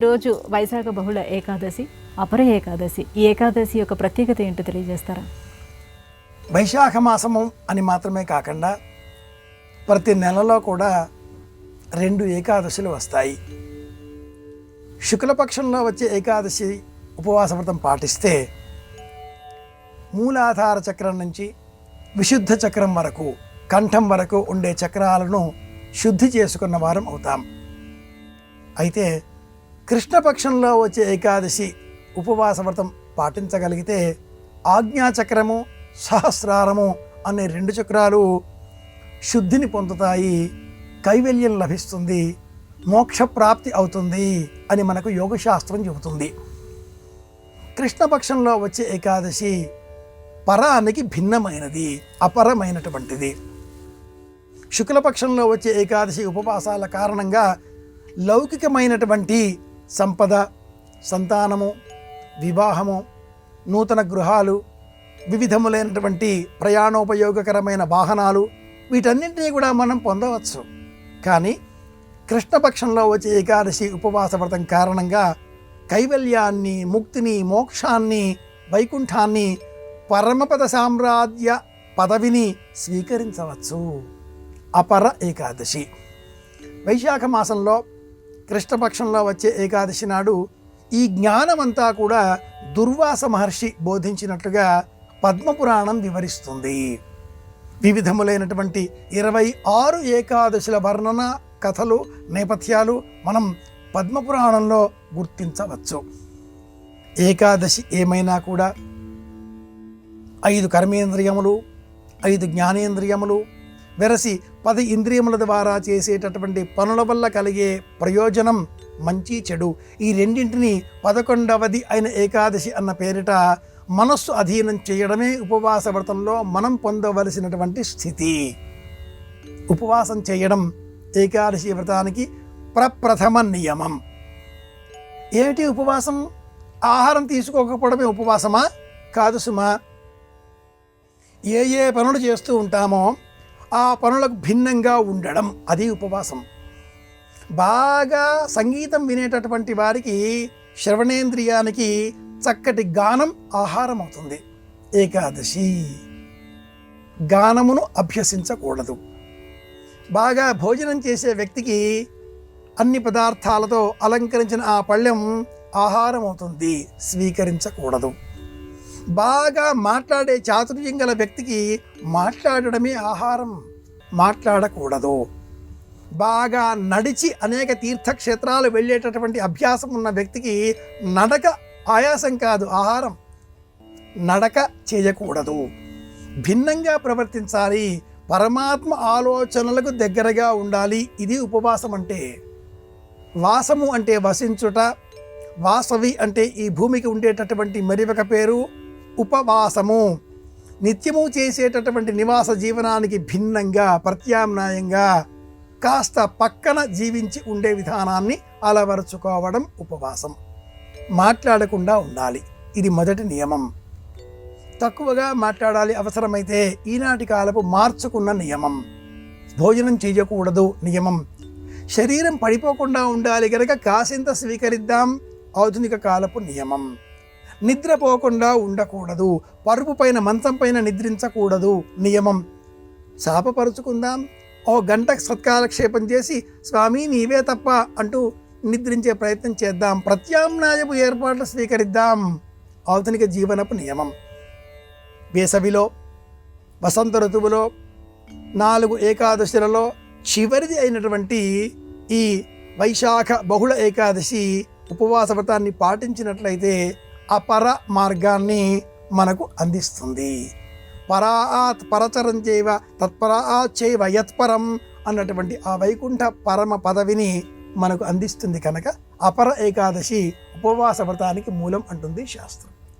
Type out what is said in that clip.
రోజు వైశాఖ బహుళ ఏకాదశి, అపర ఏకాదశి. ఈ ఏకాదశి యొక్క ప్రత్యేకత ఏంటో తెలియజేస్తారా? వైశాఖ మాసము అని మాత్రమే కాకుండా ప్రతి నెలలో కూడా 2 ఏకాదశులు వస్తాయి. శుక్లపక్షంలో వచ్చే ఏకాదశి ఉపవాస వ్రతం పాటిస్తే మూలాధార చక్రం నుంచి విశుద్ధ చక్రం వరకు, కంఠం వరకు ఉండే చక్రాలను శుద్ధి చేసుకున్న వారం అవుతాం. అయితే కృష్ణపక్షంలో వచ్చే ఏకాదశి ఉపవాస వ్రతం పాటించగలిగితే ఆజ్ఞాచక్రము, సహస్రారము అనే 2 చక్రాలు శుద్ధిని పొందుతాయి, కైవల్యం లభిస్తుంది, మోక్షప్రాప్తి అవుతుంది అని మనకు యోగశాస్త్రం చెబుతుంది. కృష్ణపక్షంలో వచ్చే ఏకాదశి పరానికి భిన్నమైనది, అపరమైనటువంటిది. శుక్లపక్షంలో వచ్చే ఏకాదశి ఉపవాసాల కారణంగా లౌకికమైనటువంటి సంపద, సంతానము, వివాహము, నూతన గృహాలు, వివిధములైనటువంటి ప్రయాణోపయోగకరమైన వాహనాలు, వీటన్నింటినీ కూడా మనం పొందవచ్చు. కానీ కృష్ణపక్షంలో వచ్చే ఏకాదశి ఉపవాస వ్రతం కారణంగా కైవల్యాన్ని, ముక్తిని, మోక్షాన్ని, వైకుంఠాన్ని, పరమపద సామ్రాజ్య పదవిని స్వీకరించవచ్చు. అపర ఏకాదశి వైశాఖ మాసంలో కృష్ణపక్షంలో వచ్చే ఏకాదశి నాడు ఈ జ్ఞానమంతా కూడా దుర్వాస మహర్షి బోధించినట్లుగా పద్మపురాణం వివరిస్తుంది. వివిధములైనటువంటి 26 ఏకాదశుల వర్ణన, కథలు, నేపథ్యాలు మనం పద్మపురాణంలో గుర్తించవచ్చు. ఏకాదశి ఏమైనా కూడా 5 కర్మేంద్రియములు, 5 జ్ఞానేంద్రియములు వెరసి 10 ఇంద్రియముల ద్వారా చేసేటటువంటి పనుల వల్ల కలిగే ప్రయోజనం మంచి చెడు, ఈ రెండింటిని 11వది అయిన ఏకాదశి అన్న పేరిట మనస్సు అధీనం చేయడమే ఉపవాస వ్రతంలో మనం పొందవలసినటువంటి స్థితి. ఉపవాసం చేయడం ఏకాదశి వ్రతానికి ప్రప్రథమ నియమం. ఏమిటి ఉపవాసం? ఆహారం తీసుకోకపోవడమే ఉపవాసమా? కాదు సుమా. ఏ పనులు చేస్తూ ఉంటామో ఆ పనులకు భిన్నంగా ఉండడం, అది ఉపవాసం. బాగా సంగీతం వినేటటువంటి వారికి శ్రవణేంద్రియానికి చక్కటి గానం ఆహారం అవుతుంది. ఏకాదశి గానమును అభ్యసించకూడదు. బాగా భోజనం చేసే వ్యక్తికి అన్ని పదార్థాలతో అలంకరించిన ఆ పళ్ళెం ఆహారం అవుతుంది, స్వీకరించకూడదు. బాగా మాట్లాడే చాతుర్యం గల వ్యక్తికి మాట్లాడడమే ఆహారం, మాట్లాడకూడదు. బాగా నడిచి అనేక తీర్థక్షేత్రాలు వెళ్ళేటటువంటి అభ్యాసం ఉన్న వ్యక్తికి నడక ఆయాసం కాదు, ఆహారం. నడక చేయకూడదు. భిన్నంగా ప్రవర్తించాలి, పరమాత్మ ఆలోచనలకు దగ్గరగా ఉండాలి. ఇది ఉపవాసం అంటే. వాసము అంటే వసించుట, వాసవి అంటే ఈ భూమికి ఉండేటటువంటి మరి ఒక పేరు ఉపవాసము. నిత్యము చేసేటటువంటి నివాస జీవనానికి భిన్నంగా, ప్రత్యామ్నాయంగా కాస్త పక్కన జీవించి ఉండే విధానాన్ని అలవరుచుకోవడం ఉపవాసం. మాట్లాడకుండా ఉండాలి, ఇది మొదటి నియమం. తక్కువగా మాట్లాడాలి, అవసరమైతే ఈనాటి కాలపు మార్చుకున్న నియమం. భోజనం చేయకూడదు నియమం. శరీరం పడిపోకుండా ఉండాలి కనుక కాసింత స్వీకరిద్దాం, ఆధునిక కాలపు నియమం. నిద్రపోకుండా ఉండకూడదు, పరుపు పైన మంచం పైన నిద్రించకూడదు నియమం. శాపపరుచుకుందాం, ఓ గంట సత్కాలక్షేపం చేసి స్వామి నీవే తప్ప అంటూ నిద్రించే ప్రయత్నం చేద్దాం. ప్రత్యామ్నాయపు ఏర్పాట్లు స్వీకరిద్దాం, ఆధునిక జీవనపు నియమం. వేసవిలో, వసంత ఋతువులో 4 ఏకాదశులలో చివరిది అయినటువంటి ఈ వైశాఖ బహుళ ఏకాదశి ఉపవాస వ్రతాన్ని పాటించినట్లయితే అపర మార్గాన్ని మనకు అందిస్తుంది. పరాత్ పరచరం చేయవ తత్పరాత్ చైవ యత్పరం అన్నటువంటి ఆ వైకుంఠ పరమ పదవిని మనకు అందిస్తుంది కనుక అపర ఏకాదశి ఉపవాస వ్రతానికి మూలం అంటుంది శాస్త్రం.